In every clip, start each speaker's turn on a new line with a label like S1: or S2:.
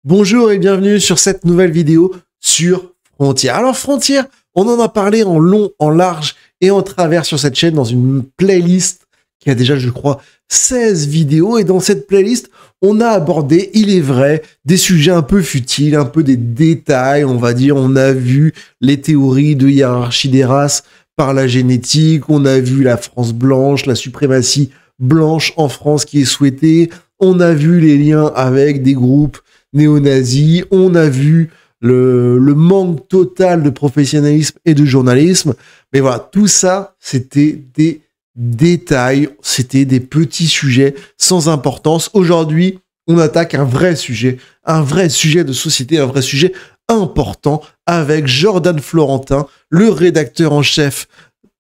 S1: Bonjour et bienvenue sur cette nouvelle vidéo sur Frontières. Alors Frontières, on en a parlé en long, en large et en travers sur cette chaîne dans une playlist qui a déjà, je crois, 16 vidéos. Et dans cette playlist, on a abordé, il est vrai, des sujets un peu futiles, un peu des détails, on va dire. On a vu les théories de hiérarchie des races par la génétique, on a vu la France blanche, la suprématie blanche en France qui est souhaitée, on a vu les liens avec des groupes néo-nazis, on a vu le manque total de professionnalisme et de journalisme, mais voilà, tout ça, c'était des détails, c'était des petits sujets sans importance. Aujourd'hui, on attaque un vrai sujet de société, un vrai sujet important avec Jordan Florentin, le rédacteur en chef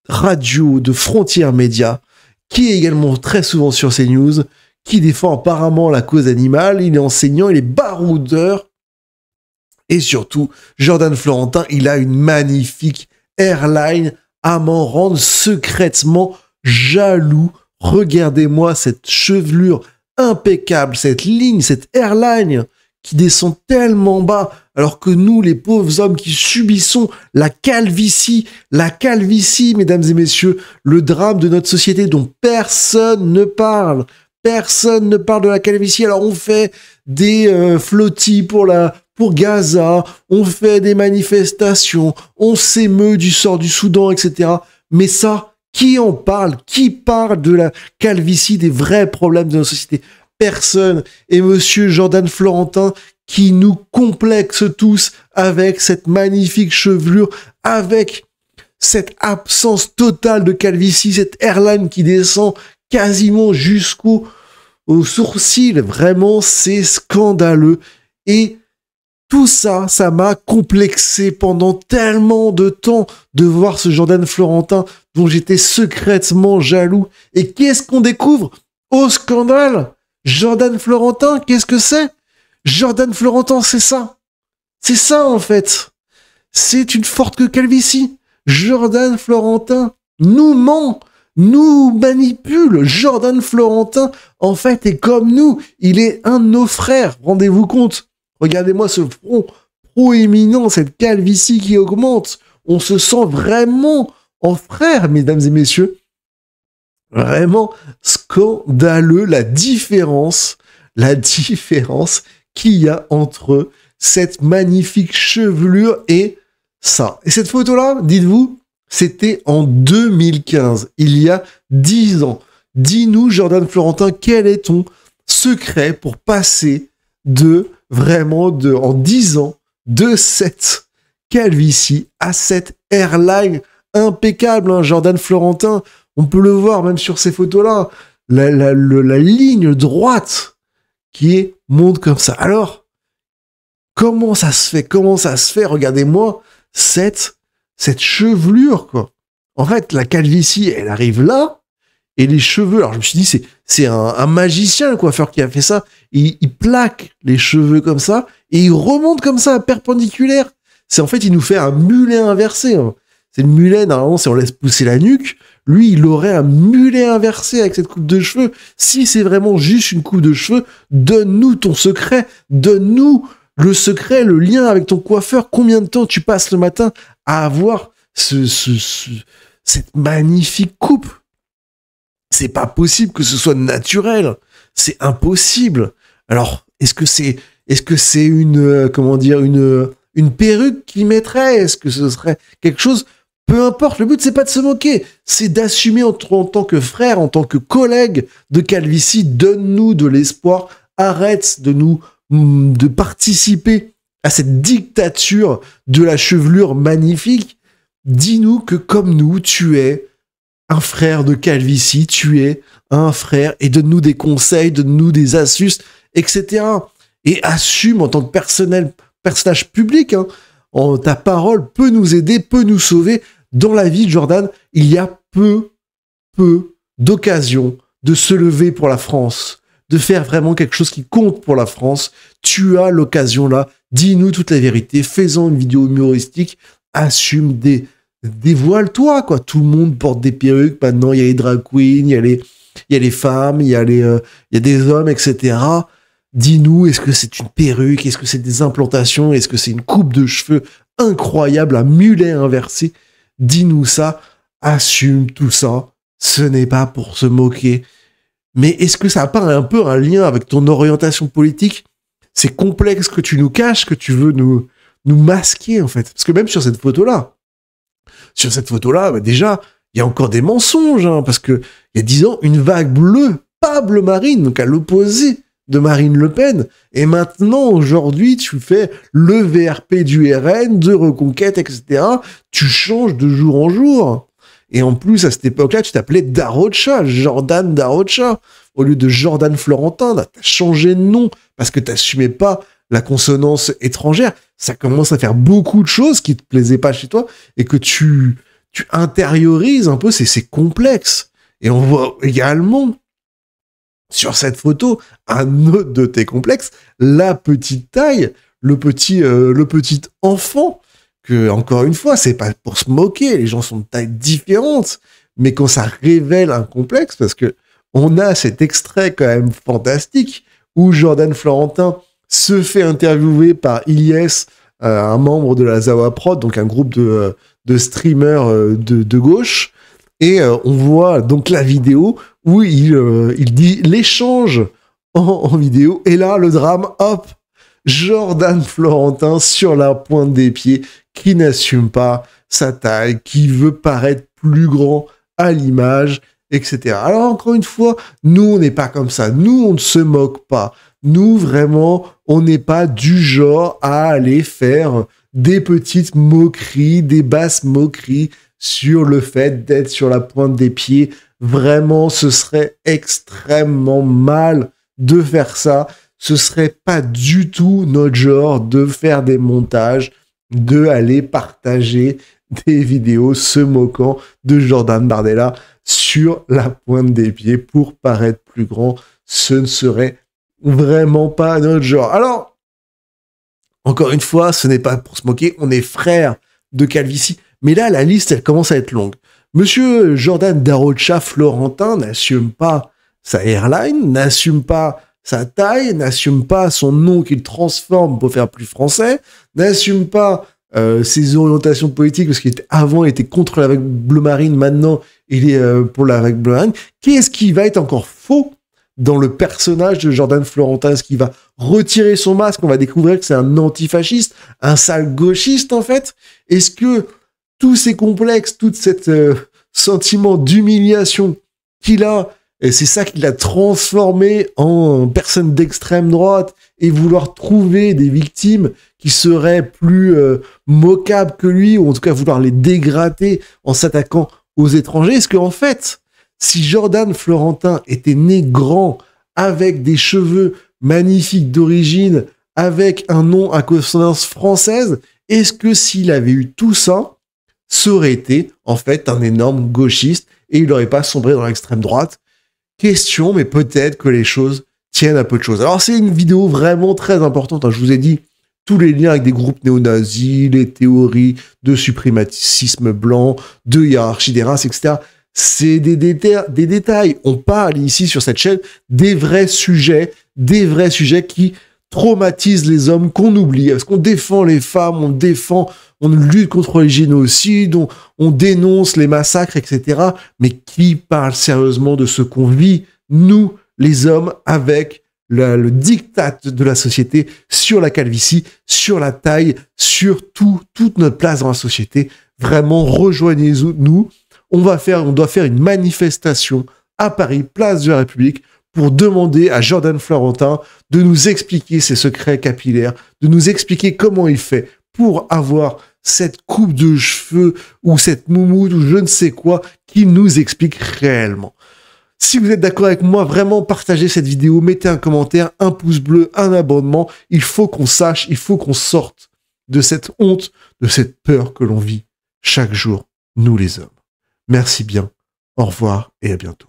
S1: radio de Frontières Médias, qui est également très souvent sur CNews, qui défend apparemment la cause animale, il est enseignant, il est baroudeur, et surtout, Jordan Florentin, il a une magnifique airline à m'en rendre secrètement jaloux. Regardez-moi cette chevelure impeccable, cette ligne, cette airline qui descend tellement bas, alors que nous, les pauvres hommes qui subissons la calvitie, mesdames et messieurs, le drame de notre société dont personne ne parle. Personne ne parle de la calvitie. Alors on fait des flottilles pour Gaza, on fait des manifestations, on s'émeut du sort du Soudan, etc. Mais ça, qui en parle? Qui parle de la calvitie, des vrais problèmes de notre société? Personne. Et monsieur Jordan Florentin qui nous complexe tous avec cette magnifique chevelure, avec cette absence totale de calvitie, cette airline qui descend quasiment jusqu'au sourcil. Vraiment, c'est scandaleux. Et tout ça, ça m'a complexé pendant tellement de temps de voir ce Jordan Florentin dont j'étais secrètement jaloux. Et qu'est-ce qu'on découvre? Oh, scandale! Jordan Florentin, qu'est-ce que c'est? Jordan Florentin, c'est ça. C'est ça, en fait. C'est une forte calvitie. Jordan Florentin nous ment, nous manipule. Jordan Florentin, en fait, est comme nous. Il est un de nos frères. Rendez-vous compte. Regardez-moi ce front proéminent, cette calvitie qui augmente. On se sent vraiment en frère, mesdames et messieurs. Vraiment scandaleux la différence qu'il y a entre cette magnifique chevelure et ça. Et cette photo-là, dites-vous, c'était en 2015, il y a 10 ans. Dis-nous, Jordan Florentin, quel est ton secret pour passer en 10 ans, de cette calvitie à cette airline impeccable, hein, Jordan Florentin. On peut le voir même sur ces photos-là, la ligne droite qui monte comme ça. Alors, comment ça se fait? Regardez-moi cette chevelure, quoi. En fait, la calvitie, elle arrive là, et les cheveux, alors je me suis dit, c'est un magicien, le coiffeur, qui a fait ça. Il plaque les cheveux comme ça, et il remonte comme ça, perpendiculaire. En fait, il nous fait un mulet inversé, hein. C'est le mulet, normalement, si on laisse pousser la nuque, lui, il aurait un mulet inversé avec cette coupe de cheveux. Si c'est vraiment juste une coupe de cheveux, donne-nous ton secret. Donne-nous le secret, le lien avec ton coiffeur. Combien de temps tu passes le matin à avoir cette magnifique coupe? C'est pas possible que ce soit naturel. C'est impossible. Alors, est-ce que c'est une perruque qu'il mettrait? Est-ce que ce serait quelque chose? Peu importe, le but, c'est pas de se moquer, c'est d'assumer en tant que frère, en tant que collègue de calvitie. Donne-nous de l'espoir, arrête de participer à cette dictature de la chevelure magnifique. Dis-nous que comme nous, tu es un frère de calvitie, tu es un frère, et donne-nous des conseils, donne-nous des astuces, etc. Et assume en tant que personnage public, hein, ta parole peut nous aider, peut nous sauver. Dans la vie de Jordan, il y a peu d'occasions de se lever pour la France, de faire vraiment quelque chose qui compte pour la France. Tu as l'occasion là, dis-nous toute la vérité, fais-en une vidéo humoristique, assume, dévoile-toi, quoi. Tout le monde porte des perruques, maintenant il y a les drag queens, il y a les femmes, il y a des hommes, etc. Dis-nous, est-ce que c'est une perruque? Est-ce que c'est des implantations? Est-ce que c'est une coupe de cheveux incroyable, un mulet inversé? Dis-nous ça, assume tout ça. Ce n'est pas pour se moquer. Mais est-ce que ça n'a pas un peu un lien avec ton orientation politique? C'est complexe que tu nous caches, que tu veux nous masquer, en fait. Parce que même sur cette photo-là, bah déjà, il y a encore des mensonges, hein, parce que il y a 10 ans, une vague bleue, pas bleu marine, donc à l'opposé de Marine Le Pen. Et maintenant, aujourd'hui, tu fais le VRP du RN, de Reconquête, etc. Tu changes de jour en jour. Et en plus, à cette époque-là, tu t'appelais Darocha, Jordan Darocha, au lieu de Jordan Florentin. Là, t'as changé de nom parce que t'assumais pas la consonance étrangère. Ça commence à faire beaucoup de choses qui te plaisaient pas chez toi et que tu intériorises un peu, c'est complexe. Et on voit également sur cette photo un autre de tes complexes, la petite taille, le petit enfant, que, encore une fois, c'est pas pour se moquer, les gens sont de tailles différentes, mais quand ça révèle un complexe, parce que on a cet extrait quand même fantastique où Jordan Florentin se fait interviewer par Ilyes, un membre de la Zawa Prod, donc un groupe de streamers de gauche, et on voit donc la vidéo où il dit l'échange en vidéo, et là, le drame, hop, Jordan Florentin sur la pointe des pieds, qui n'assume pas sa taille, qui veut paraître plus grand à l'image, etc. Alors, encore une fois, nous, on n'est pas comme ça. Nous, on ne se moque pas. Nous, vraiment, on n'est pas du genre à aller faire des petites moqueries, des basses moqueries sur le fait d'être sur la pointe des pieds. Vraiment, ce serait extrêmement mal de faire ça. Ce serait pas du tout notre genre de faire des montages, de aller partager des vidéos se moquant de Jordan Bardella sur la pointe des pieds pour paraître plus grand. Ce ne serait vraiment pas notre genre. Alors, encore une fois, ce n'est pas pour se moquer, on est frères de calvitie. Mais là, la liste, elle commence à être longue. Monsieur Jordan Darocha Florentin n'assume pas sa airline, n'assume pas sa taille, n'assume pas son nom qu'il transforme pour faire plus français, n'assume pas ses orientations politiques, parce qu'il était avant, il était contre la vague bleu marine, maintenant il est pour la vague bleu marine. Qu'est-ce qui va être encore faux dans le personnage de Jordan Florentin? Est-ce qu'il va retirer son masque? On va découvrir que c'est un antifasciste, un sale gauchiste en fait. Est-ce que tous ces complexes, tout cet sentiment d'humiliation qu'il a, et c'est ça qui l'a transformé en personne d'extrême droite, et vouloir trouver des victimes qui seraient plus moquables que lui, ou en tout cas vouloir les dégrader en s'attaquant aux étrangers? Est-ce qu'en fait, si Jordan Florentin était né grand, avec des cheveux magnifiques d'origine, avec un nom à consonance française, est-ce que s'il avait eu tout ça, ça aurait été en fait un énorme gauchiste et il n'aurait pas sombré dans l'extrême droite? Question, mais peut-être que les choses tiennent à peu de choses. Alors c'est une vidéo vraiment très importante, hein. Je vous ai dit tous les liens avec des groupes néo-nazis, les théories de suprémacisme blanc, de hiérarchie des races, etc. C'est des détails. On parle ici sur cette chaîne des vrais sujets qui traumatisent les hommes, qu'on oublie. Parce qu'on défend les femmes, on lutte contre les génocides, on dénonce les massacres, etc. Mais qui parle sérieusement de ce qu'on vit, nous, les hommes, avec le diktat de la société sur la calvitie, sur la taille, sur toute notre place dans la société? Vraiment, rejoignez-nous. On doit faire une manifestation à Paris, place de la République, pour demander à Jordan Florentin de nous expliquer ses secrets capillaires, de nous expliquer comment il fait pour avoir cette coupe de cheveux ou cette moumoute ou je ne sais quoi, qui nous explique réellement. Si vous êtes d'accord avec moi, vraiment partagez cette vidéo, mettez un commentaire, un pouce bleu, un abonnement. Il faut qu'on sache, il faut qu'on sorte de cette honte, de cette peur que l'on vit chaque jour, nous les hommes. Merci bien, au revoir et à bientôt.